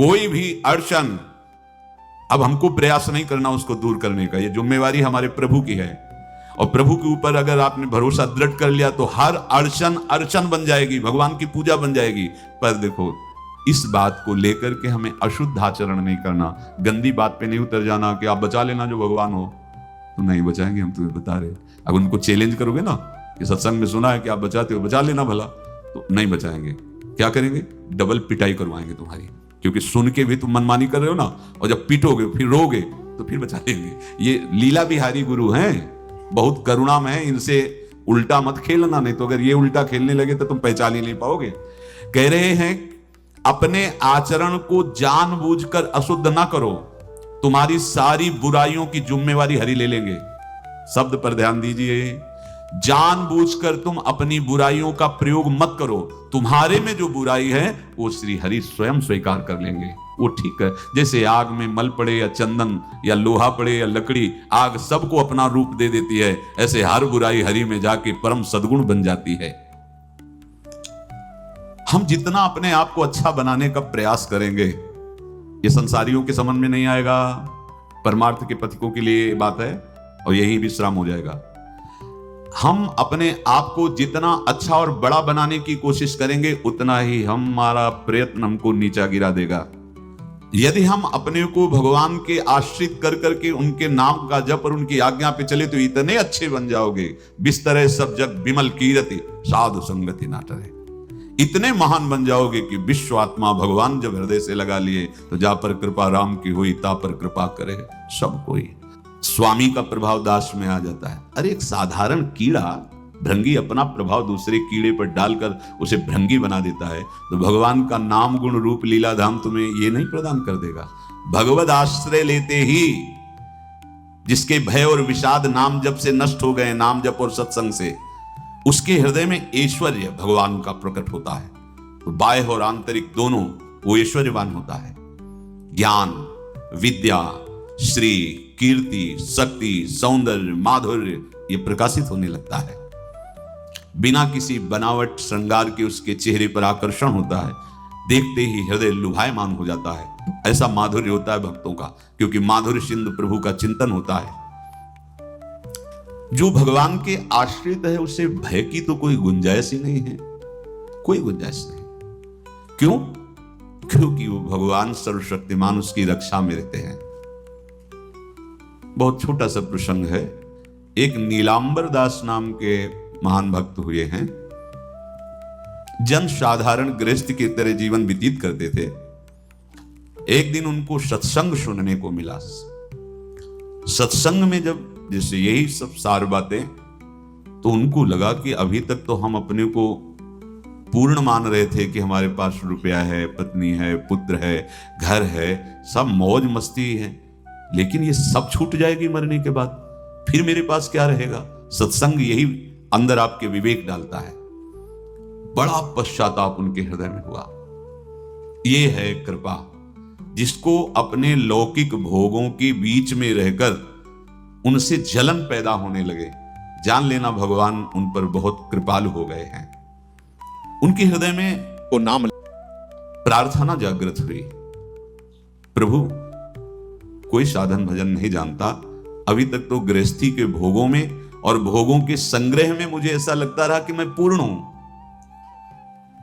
कोई भी अड़चन अब हमको प्रयास नहीं करना उसको दूर करने का, ये जिम्मेवारी हमारे प्रभु की है। और प्रभु के ऊपर अगर आपने भरोसा दृढ़ कर लिया तो हर अड़चन बन जाएगी, भगवान की पूजा बन जाएगी। पर देखो, इस बात को लेकर के हमें अशुद्ध आचरण नहीं करना, गंदी बात पे नहीं उतर जाना कि आप बचा लेना जो भगवान हो। तो नहीं बचाएंगे, हम तुम्हें बता रहे। अब उनको चैलेंज करोगे ना कि सत्संग में सुना है कि आप बचाते हो, बचा लेना भला, तो नहीं बचाएंगे। क्या करेंगे? डबल पिटाई करवाएंगे तुम्हारी, क्योंकि सुन के भी तुम मनमानी कर रहे हो ना, और जब पीटोगे फिर रोगे तो फिर बचा लेंगे। ये लीला बिहारी गुरु हैं, बहुत करुणामय, इनसे उल्टा मत खेलना, नहीं तो अगर ये उल्टा खेलने लगे तो तुम पहचान ही नहीं पाओगे। कह रहे हैं अपने आचरण को जानबूझकर अशुद्ध ना करो, तुम्हारी सारी बुराइयों की जिम्मेवारी हरि ले लेंगे। शब्द पर ध्यान दीजिए, जानबूझकर तुम अपनी बुराइयों का प्रयोग मत करो, तुम्हारे में जो बुराई है वो श्री हरि स्वयं स्वीकार कर लेंगे। वो ठीक है, जैसे आग में मल पड़े या चंदन या लोहा पड़े या लकड़ी, आग सबको अपना रूप दे देती है, ऐसे हर बुराई हरि में जाके परम सद्गुण बन जाती है। हम जितना अपने आप को अच्छा बनाने का प्रयास करेंगे, ये संसारियों के समझ में नहीं आएगा, परमार्थ के पथिकों के लिए बात है, और यही विश्राम हो जाएगा। हम अपने आप को जितना अच्छा और बड़ा बनाने की कोशिश करेंगे, उतना ही हमारा प्रयत्न हमको नीचा गिरा देगा। यदि हम अपने को भगवान के आश्रित कर करके उनके नाम का जप और उनकी आज्ञा पे चले तो इतने अच्छे बन जाओगे, बिस्तरे सब जग बिमल कीरति साधु संगति ना टरे। इतने महान बन जाओगे कि विश्व आत्मा भगवान जब हृदय से लगा लिए तो जा पर कृपा राम की हुई, ता पर कृपा करे सब कोई। स्वामी का प्रभाव दास में आ जाता है। अरे एक साधारण कीड़ा, भृंगी अपना प्रभाव दूसरे कीड़े पर डालकर उसे भृंगी बना देता है, तो भगवान का नाम गुण रूप लीला धाम तुम्हें ये नहीं प्रदान कर देगा? भगवद आश्रय लेते ही जिसके भय और विषाद नाम जप से नष्ट हो गए, नाम जप और सत्संग से, उसके हृदय में ऐश्वर्य भगवान का प्रकट होता है। तो बाह्य और आंतरिक दोनों वो ऐश्वर्यवान होता है। ज्ञान, विद्या, श्री, कीर्ति, शक्ति, सौंदर्य, माधुर्य ये प्रकाशित होने लगता है। बिना किसी बनावट श्रृंगार के उसके चेहरे पर आकर्षण होता है, देखते ही हृदय लुभायमान हो जाता है। ऐसा माधुर्य होता है भक्तों का, क्योंकि माधुर्य सिंधु प्रभु का चिंतन होता है। जो भगवान के आश्रित है उसे भय की तो कोई गुंजाइश ही नहीं है, कोई गुंजाइश नहीं। क्यों? क्योंकि वो भगवान सर्वशक्तिमान उसकी रक्षा में रहते हैं। बहुत छोटा सा प्रसंग है। एक नीलांबर दास नाम के महान भक्त हुए हैं, जन साधारण गृहस्थ की तरह जीवन व्यतीत करते थे। एक दिन उनको सत्संग सुनने को मिला। सत्संग में जब जैसे यही सब सार बातें, तो उनको लगा कि अभी तक तो हम अपने को पूर्ण मान रहे थे कि हमारे पास रुपया है, पत्नी है, पुत्र है, घर है, सब मौज मस्ती है, लेकिन ये सब छूट जाएगी मरने के बाद, फिर मेरे पास क्या रहेगा? सत्संग यही अंदर आपके विवेक डालता है। बड़ा पश्चाताप उनके हृदय में हुआ। ये है कृपा, जिसको अपने लौकिक भोगों के बीच में रहकर उनसे जलन पैदा होने लगे, जान लेना भगवान उन पर बहुत कृपालु हो गए हैं। उनके हृदय में वो नाम प्रार्थना जागृत हुई, प्रभु कोई साधन भजन नहीं जानता, अभी तक तो गृहस्थी के भोगों में और भोगों के संग्रह में मुझे ऐसा लगता रहा कि मैं पूर्ण हूं।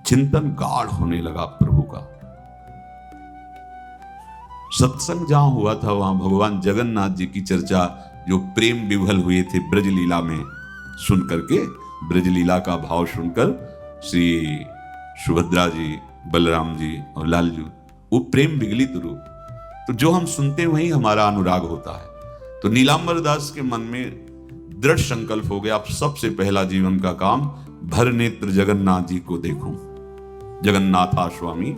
चिंतन गाढ़ होने लगा प्रभु का। सत्संग जहां हुआ था वहां भगवान जगन्नाथ जी की चर्चा, जो प्रेम विभल हुए थे ब्रज लीला में, सुन करके, ब्रज लीला का भाव सुनकर श्री सुभद्रा जी, बलराम जी और लालजू, वो प्रेम विगलित रूप, तो जो हम सुनते हैं वही हमारा अनुराग होता है। तो नीलांबर दास के मन में दृढ़ संकल्प हो गया, अब सबसे पहला जीवन का काम भर नेत्र जगन्नाथ जी को देखूं। जगन्नाथा स्वामी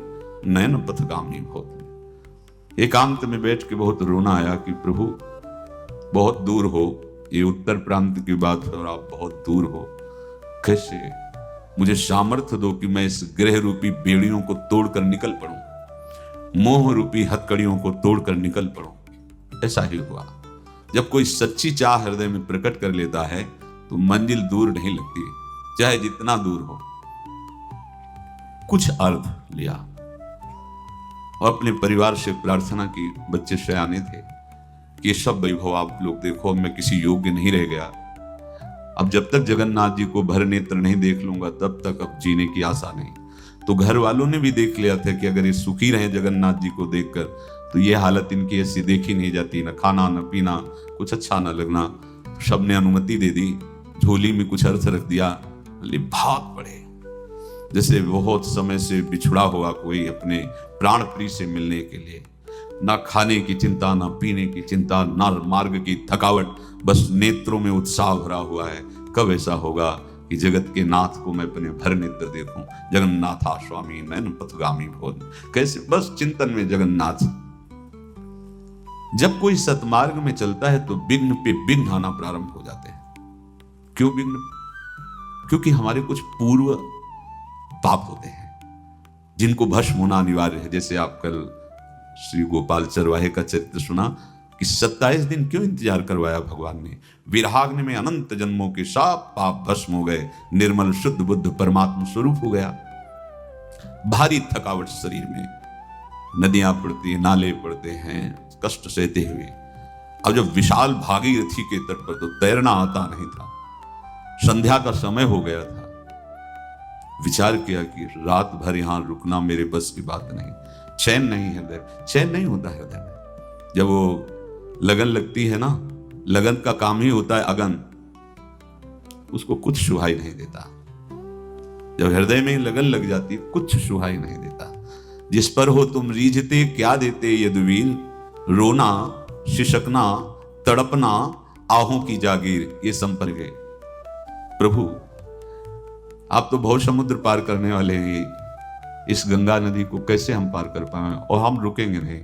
नयन पथगामी भवति। एकांत में बैठ के बहुत रोना आया कि प्रभु बहुत दूर हो, ये उत्तर प्रांत की बात है और आप बहुत दूर हो, कैसे मुझे सामर्थ्य दो कि मैं इस ग्रह रूपी बेड़ियों को तोड़कर निकल पड़ूं, मोह रूपी हथकड़ियों को तोड़कर निकल पड़ूं। ऐसा ही हुआ। जब कोई सच्ची चाह हृदय में प्रकट कर लेता है तो मंजिल दूर नहीं लगती, चाहे जितना दूर हो। कुछ अर्थ लिया, और अपने परिवार से प्रार्थना की, बच्चे सयाने थे, कि ये सब वैभव आप लोग देखो, मैं किसी योग्य नहीं रह गया। अब जब तक जगन्नाथ जी को भर नेत्र नहीं देख लूंगा तब तक अब जीने की आशा नहीं। तो घर वालों ने भी देख लिया था कि अगर ये सुखी रहे जगन्नाथ जी को देखकर तो ये हालत इनकी ऐसी देखी नहीं जाती, न खाना न पीना, कुछ अच्छा न लगना। तो सब ने अनुमति दे दी, झोली में कुछ अर्थ रख दिया, भाग पड़े जैसे बहुत समय से बिछड़ा हुआ कोई अपने प्राण प्रिय से मिलने के लिए। ना खाने की चिंता, ना पीने की चिंता, ना मार्ग की थकावट, बस नेत्रों में उत्साह भरा हुआ है। कब ऐसा होगा कि जगत के नाथ को मैं अपने भर नेत्र देखूं। जगन्नाथा स्वामी नयन पथगामी भोज, कैसे बस चिंतन में जगन्नाथ। जब कोई सतमार्ग में चलता है तो विघ्न पे विघ्न आना प्रारंभ हो जाते हैं। क्यों विघ्न? क्योंकि हमारे कुछ पूर्व पाप होते हैं जिनको भस्म होना अनिवार्य है। जैसे आप कल श्री गोपाल चरवाहे का चरित्र सुना कि 27 दिन क्यों इंतजार करवाया भगवान ने। विराग्नि में अनंत जन्मों के सब पाप भस्म हो गए, निर्मल शुद्ध बुद्ध परमात्मा स्वरूप हो गया। भारी थकावट शरीर में, नदियां पड़ती हैं, नाले पड़ते हैं, कष्ट सहते हुए। अब जब विशाल भागीरथी के तट पर तो तैरना आता नहीं था, संध्या का समय हो गया था। विचार किया कि रात भर यहां रुकना मेरे बस की बात नहीं। चैन नहीं हृदय, चैन नहीं होता हृदय में। जब वो लगन लगती है ना, लगन का काम ही होता है अगन, उसको कुछ सुहाई नहीं देता। जब हृदय में लगन लग जाती कुछ सुहाई नहीं देता। जिस पर हो तुम रीझते क्या देते यदुवीर, रोना शिशकना तड़पना आहों की जागीर, ये संपर्क है। प्रभु आप तो बहुत समुद्र पार करने वाले हैं, इस गंगा नदी को कैसे हम पार कर पाए? और हम रुकेंगे नहीं।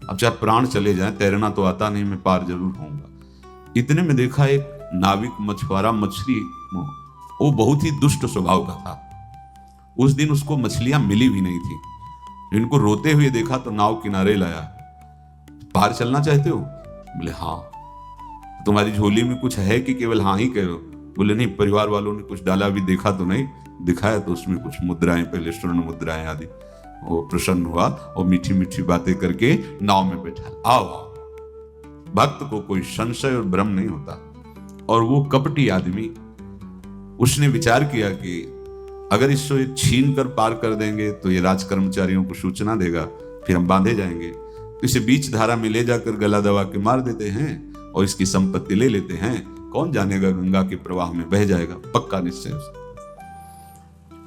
अब चाहे प्राण चले जाएं, तैरना तो आता नहीं, मैं पार जरूर होऊंगा। इतने में देखा एक नाविक मछुआरा मछली, वो बहुत ही दुष्ट स्वभाव का था। उस दिन उसको मछलियां मिली भी नहीं थी। इनको रोते हुए देखा तो नाव किनारे लाया। पार चलना चाहते हो? बोले हाँ। तुम्हारी झोली में कुछ है कि केवल हाँ ही कहो? बोले नहीं, परिवार वालों ने कुछ डाला, भी देखा तो नहीं। दिखाया तो उसमें कुछ मुद्राएं, पहले स्वर्ण मुद्राएं आदि। वो प्रसन्न हुआ और मीठी मीठी बातें करके नाव में बैठा। आओ आओ। भक्त को कोई संशय और भ्रम नहीं होता। और वो कपटी आदमी, उसने विचार किया कि अगर इसको छीन कर पार कर देंगे तो ये राज कर्मचारियों को सूचना देगा, फिर हम बांधे जाएंगे। तो इसे बीच धारा में ले जाकर गला दबा के मार देते हैं और इसकी संपत्ति ले लेते हैं। कौन जानेगा, गंगा के प्रवाह में बह जाएगा, पक्का निश्चय।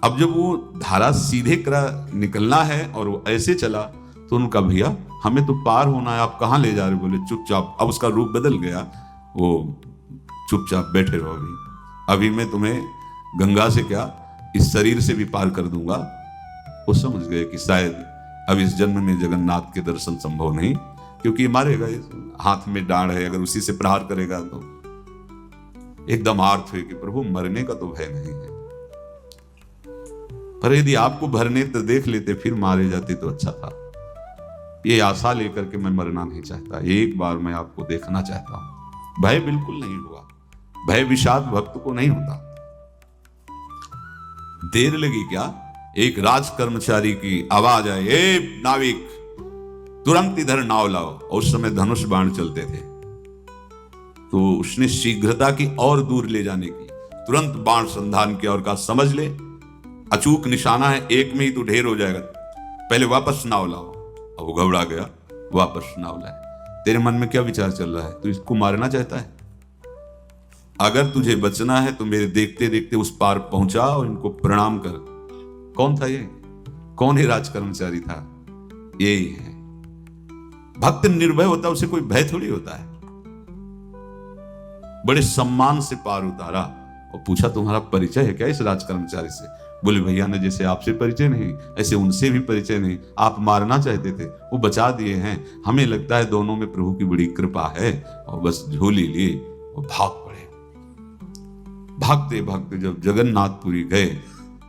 अब जब वो धारा सीधे निकलना है और वो ऐसे चला तो उनका भैया हमें तो पार होना है, आप कहाँ ले जा रहे? बोले चुपचाप। अब उसका रूप बदल गया, वो चुपचाप बैठे रहो, अभी मैं तुम्हें गंगा से क्या इस शरीर से भी पार कर दूंगा। वो समझ गए कि शायद अब इस जन्म में जगन्नाथ के दर्शन संभव नहीं, क्योंकि मारेगा, हाथ में डांड है, अगर उसी से प्रहार करेगा तो। एकदम आर्थ हुए कि प्रभु मरने का तो भय नहीं है, पर यदि आपको भरने तो देख लेते फिर मारे जाते तो अच्छा था। ये आशा लेकर के मैं मरना नहीं चाहता, एक बार मैं आपको देखना चाहता हूं। भय बिल्कुल नहीं हुआ। भय विषाद भक्त को नहीं होता। देर लगी क्या? एक राज कर्मचारी की आवाज आई, ए नाविक तुरंत इधर नाव लाओ। और उस समय धनुष बाण चलते थे, तो उसने शीघ्रता की और दूर ले जाने की, तुरंत बाण संधान किया और कहा समझ ले अचूक निशाना है, एक में ही तो ढेर हो जाएगा, पहले वापस नाव लाओ। अब वो घबरा गया, वापस नाव लाए। तेरे मन में क्या विचार चल रहा है? तू इसको मारना चाहता है? अगर तुझे बचना है तो मेरे देखते देखते उस पार पहुंचा और इनको प्रणाम कर। कौन था ये? कौन ही राज कर्मचारी था? यही है भक्त। निर्भय होता, उसे कोई भय थोड़ी होता है। बड़े सम्मान से पार उतारा और पूछा तुम्हारा परिचय है क्या इस राज कर्मचारी से? बोले भैया ने जैसे आपसे परिचय नहीं ऐसे उनसे भी परिचय नहीं, आप मारना चाहते थे, वो बचा दिए हैं। हमें लगता है दोनों में प्रभु की बड़ी कृपा है। और बस झोली लिए और भाग पड़े। भागते भागते जब जगन्नाथपुरी गए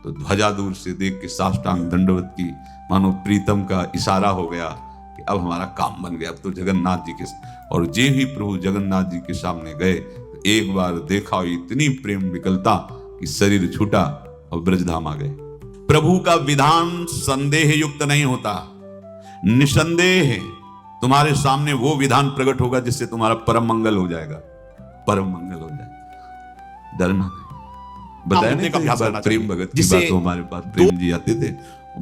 तो ध्वजा दूर से देख के साष्टांग दंडवत की, मानो प्रीतम का इशारा हो गया कि अब हमारा काम बन गया। अब तो जगन्नाथ जी के, और जे ही प्रभु जगन्नाथ जी के सामने गए तो एक बार देखा इतनी प्रेम विकलता कि शरीर छूटा और ब्रजधाम आ गए। प्रभु का विधान संदेह युक्त नहीं होता, निसंदेह तुम्हारे सामने वो विधान प्रकट होगा जिससे तुम्हारा परम मंगल हो जाएगा, परम मंगल हो जाएगा। डरना नहीं। बताया नहीं था बार प्रेम भगत की बात, तो हमारे पास प्रेम जी आते थे,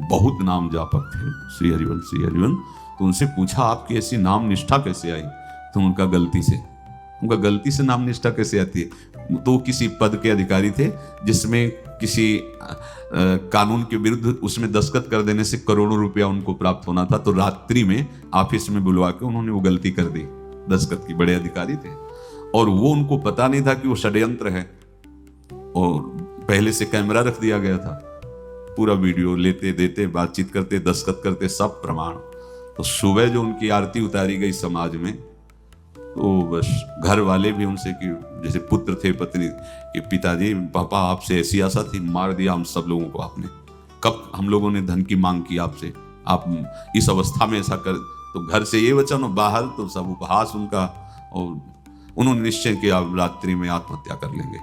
बहुत नाम जापक थे, श्री हरिवंश श्री हरिवंश। तो उनसे पूछा आपकी ऐसी नाम निष्ठा कैसे आई? तो उनका गलती से नाम निष्ठा कैसे आती है? तो किसी पद के अधिकारी थे जिसमें किसी कानून के विरुद्ध उसमें दस्तखत कर देने से करोड़ों रुपया उनको प्राप्त होना था। तो रात्रि में ऑफिस में बुलवा के उन्होंने वो गलती कर दी, दस्तखत की। बड़े अधिकारी थे और वो उनको पता नहीं था कि वो षड्यंत्र है, और पहले से कैमरा रख दिया गया था, पूरा वीडियो लेते देते, बातचीत करते, दस्तखत करते, सब प्रमाण। तो सुबह जो उनकी आरती उतारी गई समाज में, तो बस घर वाले भी उनसे कि जैसे पुत्र थे पत्नी कि पिताजी पापा आपसे ऐसी आशा थी, मार दिया हम सब लोगों को आपने। कब हम लोगों ने धन की मांग की आपसे, आप इस अवस्था में ऐसा कर। तो घर से ये वचन और बाहर तो सब उपहास उनका, और उन्होंने निश्चय किया रात्रि में आत्महत्या कर लेंगे।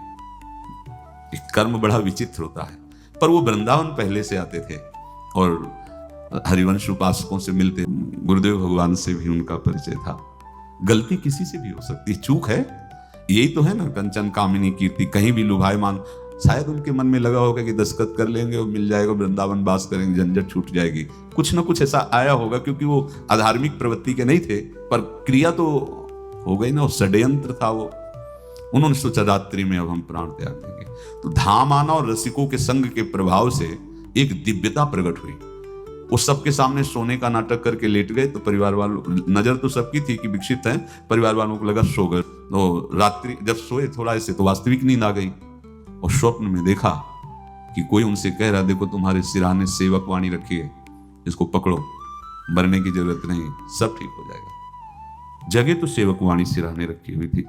एक कर्म बड़ा विचित्र होता है। पर वो वृंदावन पहले से आते थे और हरिवंश उपासकों से मिलते, गुरुदेव भगवान से भी उनका परिचय था। गलती किसी से भी हो सकती है, चूक है, यही तो है ना। कंचन कामिनी कीर्ति कहीं भी लुभायमान, शायद उनके मन में लगा होगा कि दस्तखत कर लेंगे और मिल जाएगा, वृंदावन वास करेंगे, झंझट छूट जाएगी। कुछ ना कुछ ऐसा आया होगा, क्योंकि वो अधार्मिक प्रवृत्ति के नहीं थे, पर क्रिया तो हो गई ना, षड्यंत्र था वो। उन्होंने सोचा रात्रि में अब हम प्राण त्याग देंगे। तो धाम आना और रसिकों के संग के प्रभाव से एक दिव्यता प्रकट हुई। वो सबके सामने सोने का नाटक करके लेट गए। तो परिवार वालों, नजर तो सबकी थी कि विकसित है, परिवार वालों को लगा सो गए। तो रात्रि जब सोए थोड़ा ऐसे, तो वास्तविक नींद आ गई और स्वप्न में देखा कि कोई उनसे कह रहा, देखो तुम्हारे सिरहाने सेवक वाणी रखी है, इसको पकड़ो, मरने की जरूरत नहीं, सब ठीक हो जाएगा। जगह तो सेवक वाणी सिरहाने रखी हुई थी,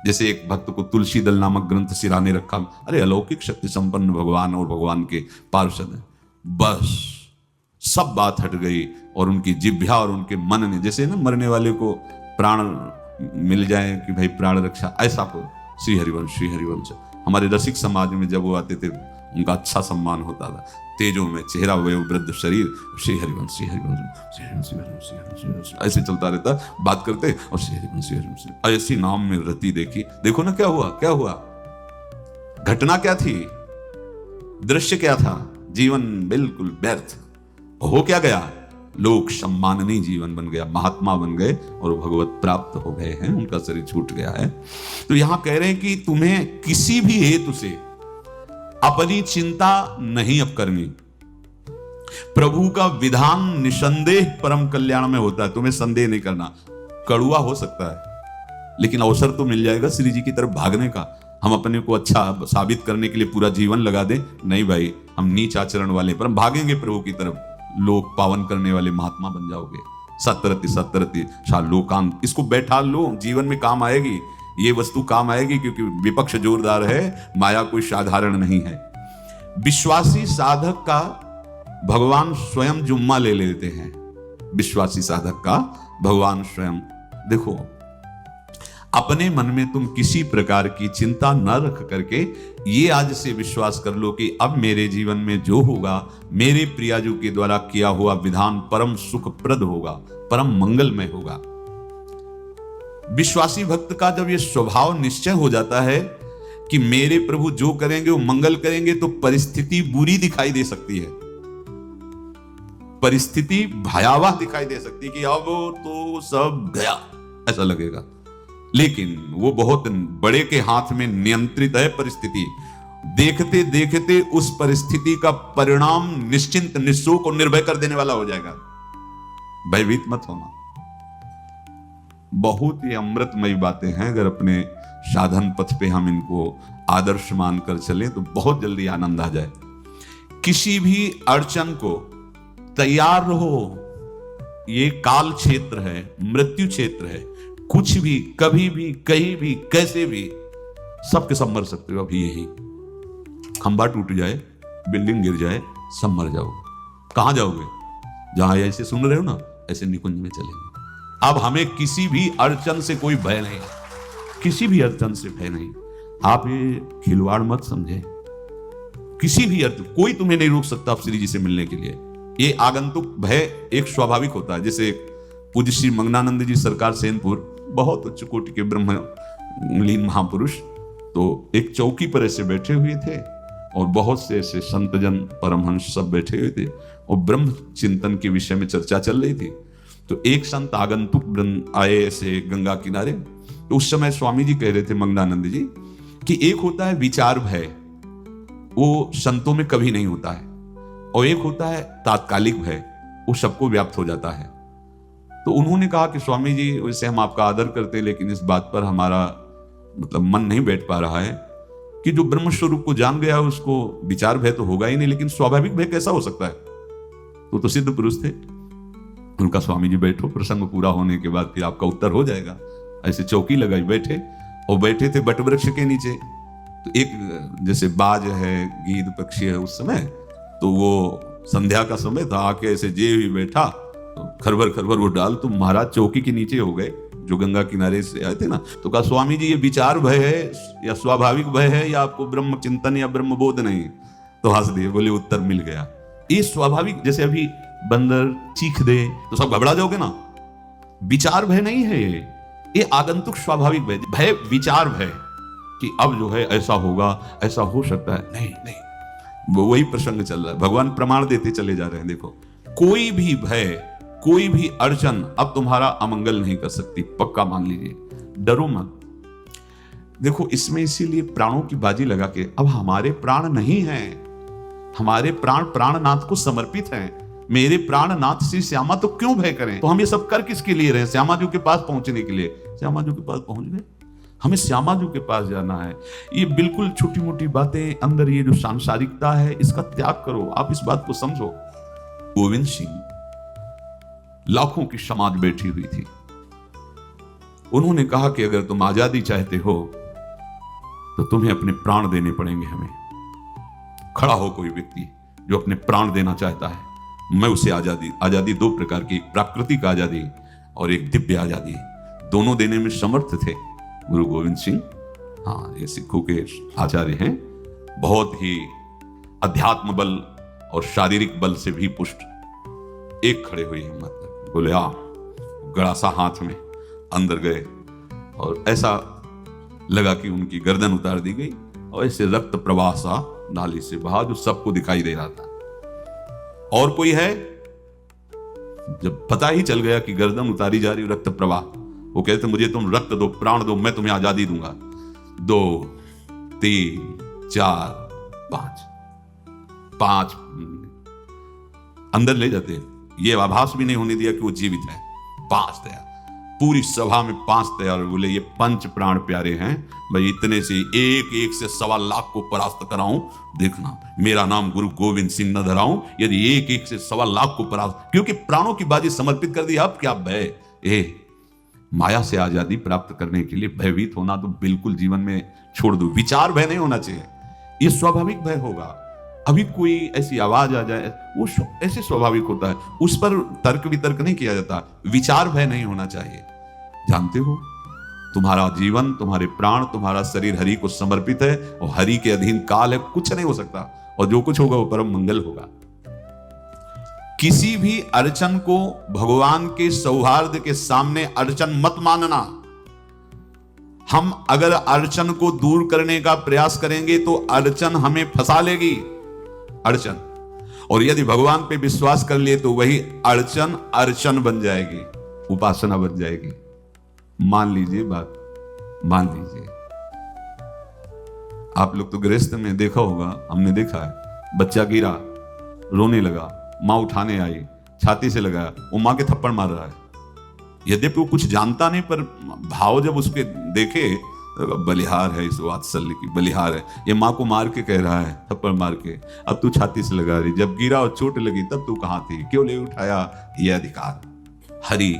जैसे एक भक्त को तुलसी दल नामक ग्रंथ सिरहाने रखा। अरे अलौकिक शक्ति संपन्न भगवान और भगवान के पार्षद हैं। बस सब बात हट गई और उनकी जिह्वा और उनके मन ने, जैसे ना मरने वाले को प्राण मिल जाए कि भाई प्राण रक्षा, ऐसा को श्री हरिवंश। हमारे रसिक समाज में जब वो आते थे उनका अच्छा सम्मान होता था। तेजों में चेहरा, वयोवृद्ध शरीर, श्री हरिवंश ऐसे चलता रहता, बात करते और श्री हरिवंश ऐसी नाम में रति देखी। देखो ना क्या हुआ, घटना क्या थी, दृश्य क्या था, जीवन बिल्कुल व्यर्थ हो क्या गया, लोक सम्माननीय जीवन बन गया, महात्मा बन गए और भगवत प्राप्त हो गए हैं, उनका शरीर छूट गया है। तो यहां कह रहे हैं कि तुम्हें किसी भी हेतु से अपनी चिंता नहीं अब करनी। प्रभु का विधान निसंदेह परम कल्याण में होता है, तुम्हें संदेह नहीं करना। कड़ुआ हो सकता है लेकिन अवसर तो मिल जाएगा श्री जी की तरफ भागने का। हम अपने को अच्छा साबित करने के लिए पूरा जीवन लगा दें, नहीं भाई, हम नीच आचरण वाले पर हम भागेंगे प्रभु की तरफ, लोक पावन करने वाले महात्मा बन जाओगे। सतरति लोकांत, इसको बैठा लो, जीवन में काम आएगी, ये वस्तु काम आएगी, क्योंकि विपक्ष जोरदार है, माया कोई साधारण नहीं है। विश्वासी साधक का भगवान स्वयं जुम्मा ले लेते हैं। विश्वासी साधक का भगवान स्वयं, देखो अपने मन में तुम किसी प्रकार की चिंता न रख करके ये आज से विश्वास कर लो कि अब मेरे जीवन में जो होगा, मेरे प्रियाजू के द्वारा किया हुआ विधान परम सुखप्रद होगा, परम मंगलमय होगा। विश्वासी भक्त का जब ये स्वभाव निश्चय हो जाता है कि मेरे प्रभु जो करेंगे वो मंगल करेंगे, तो परिस्थिति बुरी दिखाई दे सकती है, परिस्थिति भयावह दिखाई दे सकती है कि अब तो सब गया ऐसा लगेगा। लेकिन वो बहुत बड़े के हाथ में नियंत्रित है परिस्थिति। देखते देखते उस परिस्थिति का परिणाम निश्चिंत, निःशोक और निर्भय कर देने वाला हो जाएगा। भयभीत मत होना। बहुत ही अमृतमयी बातें हैं, अगर अपने साधन पथ पे हम इनको आदर्श मानकर चलें तो बहुत जल्दी आनंद आ जाए। किसी भी अड़चन को तैयार रहो, ये काल क्षेत्र है, मृत्यु क्षेत्र है। कुछ भी, कभी भी, कहीं भी, कैसे भी, सबके सब मर सकते हो। अभी यही खंबा टूट जाए, बिल्डिंग गिर जाए, सब मर जाओगे। कहां जाओगे? जहां ऐसे सुन रहे हो ना, ऐसे निकुंज में चलेंगे। अब हमें किसी भी अड़चन से कोई भय नहीं, किसी भी अड़चन से भय नहीं। आप ये खिलवाड़ मत समझे। किसी भी अर्थ कोई तुम्हें नहीं रोक सकता आप श्री जी से मिलने के लिए। ये आगंतुक भय एक स्वाभाविक होता है। जैसे पूज्य श्री मंगनानंद जी सरकार सेनपुर, बहुत उच्च कोटि के ब्रह्मलीन महापुरुष, तो एक चौकी पर ऐसे बैठे हुए थे और बहुत से ऐसे संतजन परमहंस सब बैठे हुए थे और ब्रह्म चिंतन के विषय में चर्चा चल रही थी। तो एक संत आगंतुक आए ऐसे गंगा किनारे। तो उस समय स्वामी जी कह रहे थे मंगनानंद जी कि एक होता है विचार भय, वो संतों में कभी नहीं होता है, और एक होता है तात्कालिक भय, वो सबको व्याप्त हो जाता है। तो उन्होंने कहा कि स्वामी जी वैसे हम आपका आदर करते हैं, लेकिन इस बात पर हमारा मतलब मन नहीं बैठ पा रहा है कि जो ब्रह्म स्वरूप को जान गया उसको विचार भय तो होगा ही नहीं, लेकिन स्वाभाविक भय कैसा हो सकता है। तो सिद्ध पुरुष थे। उनका स्वामी जी बैठो, प्रसंग पूरा होने के बाद फिर आपका उत्तर हो जाएगा। ऐसे चौकी लगाई बैठे, और बैठे थे बटवृक्ष के नीचे। तो एक जैसे बाज है, गीद पक्षी है, उस समय तो वो संध्या का समय था, आके ऐसे जे ही बैठा तो खरबर खरबर वो डाल, तो महाराज चौकी के नीचे हो गए जो गंगा किनारे से आए थे ना। तो कहा स्वामी जी ये विचार भय है या स्वाभाविक भय है या आपको ब्रह्म चिंतन या ब्रह्म बोध नहीं? तो हंस दिए, बोले उत्तर मिल गया। ये स्वाभाविक, जैसे अभी बंदर चीख दे तो सब घबरा जाओगे ना, विचार भय नहीं है ये आगंतुक स्वाभाविक भय। भय विचार भय कि अब जो है ऐसा होगा, ऐसा हो सकता है, नहीं नहीं, वही प्रसंग चल रहा है। भगवान प्रमाण देते चले जा रहे हैं। देखो, कोई भी भय, कोई भी अड़चन अब तुम्हारा अमंगल नहीं कर सकती, पक्का मान लीजिए, डरो मत। देखो इसमें इसीलिए प्राणों की बाजी लगा के, अब हमारे प्राण नहीं हैं, हमारे प्राण प्राणनाथ को समर्पित हैं। मेरे प्राणनाथ श्री श्यामा, तो क्यों भय करें? तो हम ये सब कर किसके लिए रहे? श्यामा जी के पास पहुंचने के लिए। श्यामा जी के पास पहुंच गए, हमें श्यामा जी के पास जाना है। ये बिल्कुल छोटी मोटी बातें, अंदर ये जो सांसारिकता है इसका त्याग करो। आप इस बात को समझो। गोविंद सिंह, लाखों की समाज बैठी हुई थी, उन्होंने कहा कि अगर तुम आजादी चाहते हो तो तुम्हें अपने प्राण देने पड़ेंगे हमें। खड़ा हो कोई व्यक्ति जो अपने प्राण देना चाहता है, मैं उसे आजादी, आजादी दो प्रकार की, प्राकृतिक आजादी और एक दिव्य आजादी, दोनों देने में समर्थ थे गुरु गोविंद सिंह। हाँ, ये सिखों के आचार्य हैं, बहुत ही अध्यात्म बल और शारीरिक बल से भी पुष्ट। एक खड़े हुए हिम्मत, बोले आ, गड़ासा हाथ में अंदर गए और ऐसा लगा कि उनकी गर्दन उतार दी गई और ऐसे रक्त प्रवाह सा नाली से बहा, जो सबको दिखाई दे रहा था। और कोई है? जब पता ही चल गया कि गर्दन उतारी जा रही, रक्त प्रवाह, वो कहते मुझे तुम रक्त दो, प्राण दो, मैं तुम्हें आजादी दूंगा। 2 3 4 5 अंदर ले जाते, ये आभास भी नहीं होने दिया कि वो जीवित है। 5 तैयार, पूरी सभा में 5 तैयार। बोले ये पंच प्राण प्यारे हैं भाई, इतने से एक एक से 1.25 लाख को परास्त कराऊं, देखना मेरा नाम गुरु गोविंद सिंह न धराऊं यदि एक एक से 1.25 लाख को परास्त, क्योंकि प्राणों की बाजी समर्पित कर दी। अब क्या भय? माया से आजादी प्राप्त करने के लिए भयभीत होना तो बिल्कुल जीवन में छोड़ दो। विचार भय नहीं होना चाहिए, ये स्वाभाविक भय होगा। अभी कोई ऐसी आवाज आ जाए, वो ऐसे स्वाभाविक होता है, उस पर तर्क वितर्क नहीं किया जाता। विचार भय नहीं होना चाहिए। जानते हो, तुम्हारा जीवन, तुम्हारे प्राण, तुम्हारा शरीर हरि को समर्पित है और हरि के अधीन काल है, कुछ नहीं हो सकता, और जो कुछ होगा वो परम मंगल होगा। किसी भी अड़चन को भगवान के सौहार्द के सामने अड़चन मत मानना। हम अगर अड़चन को दूर करने का प्रयास करेंगे तो अड़चन हमें फंसा लेगी, अड़चन। और यदि भगवान पे विश्वास कर लिए तो वही अड़चन अर्चन बन जाएगी, उपासना बन जाएगी। मान लीजिए बात, मान लीजिए। आप लोग तो गृहस्थ में देखा होगा, हमने देखा है, बच्चा गिरा, रोने लगा, मां उठाने आई, छाती से लगाया, वो मां के थप्पड़ मार रहा है। यद्यपि वो कुछ जानता नहीं, पर भाव जब उसके देखे, बलिहार है इस वात्सल्य की, बलिहार है, ये मां को मार के कह रहा है, थप्पड़ मार के, अब तू छाती से लगा रही, जब गिरा और चोट लगी तब तू कहां थी, क्यों ले उठाया? ये अधिकार हरि,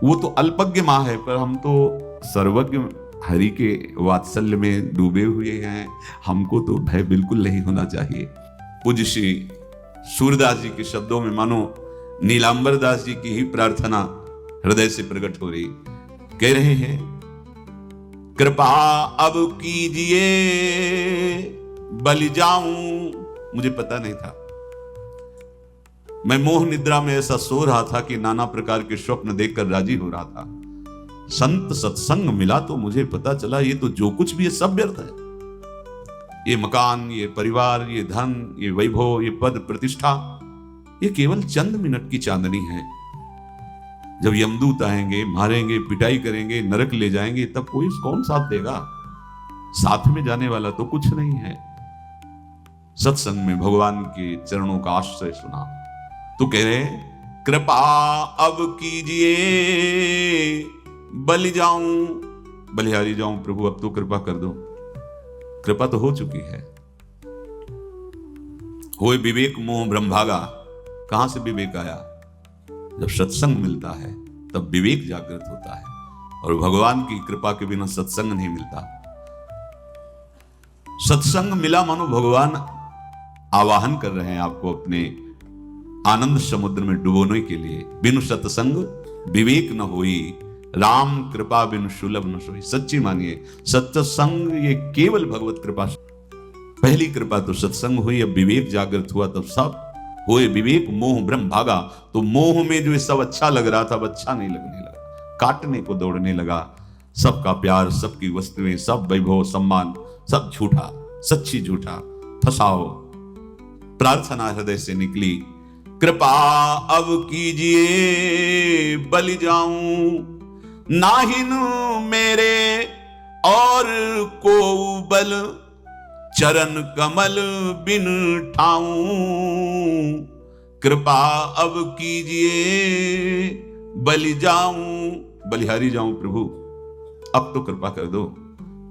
वो तो अल्पज्ञ मां है, पर हम तो सर्वज्ञ हरि के वात्सल्य में डूबे हुए हैं। हमको तो भय बिल्कुल नहीं होना चाहिए। पूज्य श्री सूरदास जी के शब्दों में मानो नीलांबर दास जी की ही प्रार्थना हृदय से प्रकट हो रही। कह रहे हैं, कृपा अब कीजिए बलि जाऊं। मुझे पता नहीं था, मैं मोह निद्रा में ऐसा सो रहा था कि नाना प्रकार के स्वप्न देखकर राजी हो रहा था। संत सत्संग मिला तो मुझे पता चला ये तो जो कुछ भी है सब व्यर्थ है। ये मकान, ये परिवार, ये धन, ये वैभव, ये पद प्रतिष्ठा, ये केवल चंद मिनट की चांदनी है। जब यमदूत आएंगे, मारेंगे, पिटाई करेंगे, नरक ले जाएंगे, तब कोई कौन साथ देगा? साथ में जाने वाला तो कुछ नहीं है। सत्संग में भगवान के चरणों का आश्रय सुना तो कह रहे, कृपा अब कीजिए, बलि जाऊं, बलिहारी जाऊं प्रभु, अब तो कृपा कर दो। कृपा तो हो चुकी है। होए विवेक मोह ब्रह्मभागा। कहां से विवेक आया? जब सत्संग मिलता है तब विवेक जागृत होता है, और भगवान की कृपा के बिना सत्संग नहीं मिलता। सत्संग मिला मानो भगवान आवाहन कर रहे हैं आपको अपने आनंद समुद्र में डुबोने के लिए। बिनु सत्संग विवेक न होई, राम कृपा बिनु सुलभ न सोई। सच्ची मानिए, सत्संग ये केवल भगवत कृपा। पहली कृपा तो सत्संग हुई, अब विवेक जागृत हुआ, तब सब होए विवेक मोह ब्रह्म भागा। तो मोह में जो सब अच्छा लग रहा था, अब अच्छा नहीं लगने लगा, काटने को दौड़ने लगा। सबका प्यार, सबकी वस्तुएं, सब वैभव सम्मान, सब झूठा, सच्ची झूठा, फसाओ। प्रार्थना हृदय से निकली, कृपा अब कीजिए, बलि जाऊं, नाहिन मेरे और को बल, चरण कमल बिन ठाऊं। कृपा अब कीजिए, बलि जाऊं, बलिहारी जाऊं प्रभु, अब तो कृपा कर दो।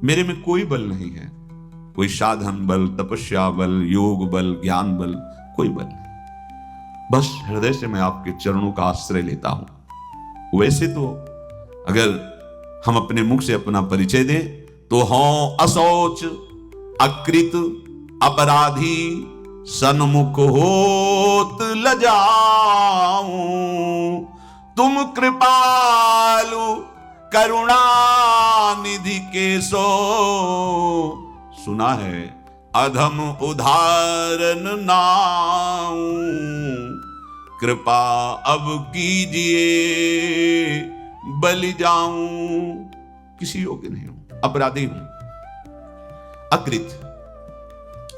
मेरे में कोई बल नहीं है, कोई साधन बल, तपस्या बल, योग बल, ज्ञान बल, कोई बल नहीं। बस हृदय से मैं आपके चरणों का आश्रय लेता हूं। वैसे तो अगर हम अपने मुख से अपना परिचय दें तो हों असौच, अकृत, अपराधी, सन्मुख होत लजाऊं। तुम कृपालु करुणा निधि के सो, सुना है अधम उदाहरण नाऊं। कृपा अब कीजिए, बलि जाऊं। किसी योग्य नहीं हूं, अपराधी हूं, अकृत,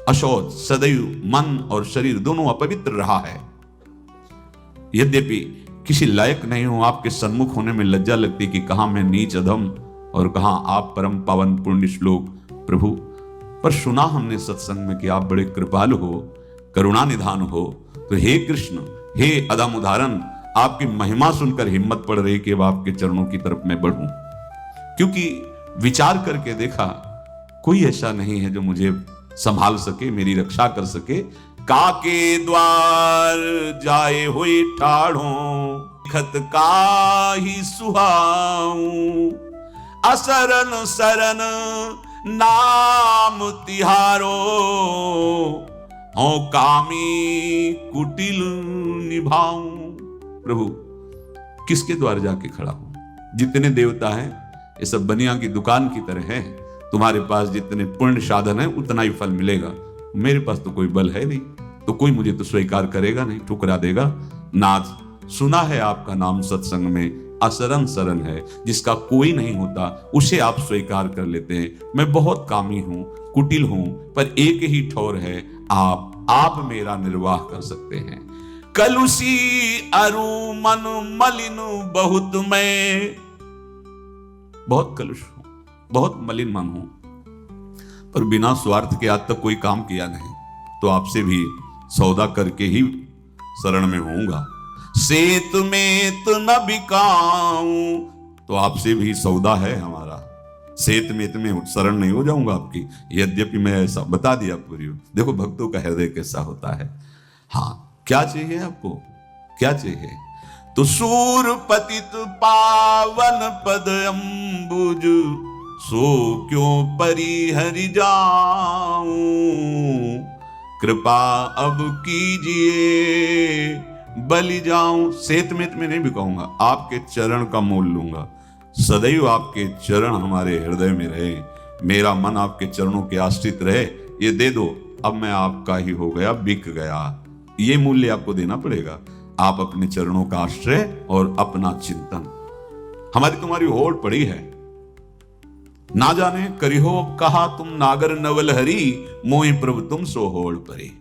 अशौच, सदैव मन और शरीर दोनों अपवित्र रहा है। यद्यपि किसी लायक नहीं हूं, आपके सन्मुख होने में लज्जा लगती कि कहां मैं नीच अधम और कहां आप परम पावन पुण्य श्लोक प्रभु। पर सुना हमने सत्संग में कि आप बड़े कृपालु हो, करुणा निधान हो। तो हे कृष्ण, हे अधम उदाहरण, आपकी महिमा सुनकर हिम्मत पड़ रही कि अब आपके चरणों की तरफ मैं बढ़ूं। क्योंकि विचार करके देखा, कोई ऐसा नहीं है जो मुझे संभाल सके, मेरी रक्षा कर सके। काके द्वार जाए हुए ठाढ़ों, खत का ही सुहाऊं। असरन सरन नाम तिहारो, हो कामी कुटिल निभाऊं। प्रभु, किसके द्वार जाके खड़ा हूं? जितने देवता हैं ये सब बनिया की दुकान की तरह है। तुम्हारे पास जितने पुण्य साधन है उतना ही फल मिलेगा। मेरे पास तो कोई बल है नहीं, तो कोई मुझे तो स्वीकार करेगा नहीं, ठुकरा देगा। नाथ, सुना है आपका नाम सत्संग में असरन सरन है, जिसका कोई नहीं होता उसे आप स्वीकार कर लेते हैं। मैं बहुत कामी हूं, कुटिल हूं, पर एक ही ठौर है, आप मेरा निर्वाह कर सकते हैं। कलुषी अरु मन मलिन बहुत, मैं बहुत कलुष हूं, बहुत मलिन मन हूं, पर बिना स्वार्थ के आज तक कोई काम किया नहीं, तो आपसे भी सौदा करके ही शरण में होऊंगा। सेत में तो न बिकाऊं, तो आपसे भी सौदा है हमारा। सेत में शरण नहीं हो जाऊंगा आपकी, यद्यपि मैं ऐसा बता दिया पूरी। देखो भक्तों का हृदय कैसा होता है। हाँ, क्या चाहिए आपको, क्या चाहिए? तो सूर पतित पावन पद अम्बुज, सो क्यों परिहरि जाऊं। कृपा अब कीजिए, बलि जाऊं। सेत में नहीं बिकाऊंगा, आपके चरण का मोल लूंगा। सदैव आपके चरण हमारे हृदय में रहे, मेरा मन आपके चरणों के आश्रित रहे। ये दे दो, अब मैं आपका ही हो गया, बिक गया। ये मूल्य आपको देना पड़ेगा। आप अपने चरणों का आश्रय और अपना चिंतन। हमारी तुम्हारी होड़ पड़ी है, ना जाने करिहो कहा तुम नागर नवल हरी, मोहि प्रभु तुम सो होड़ परी।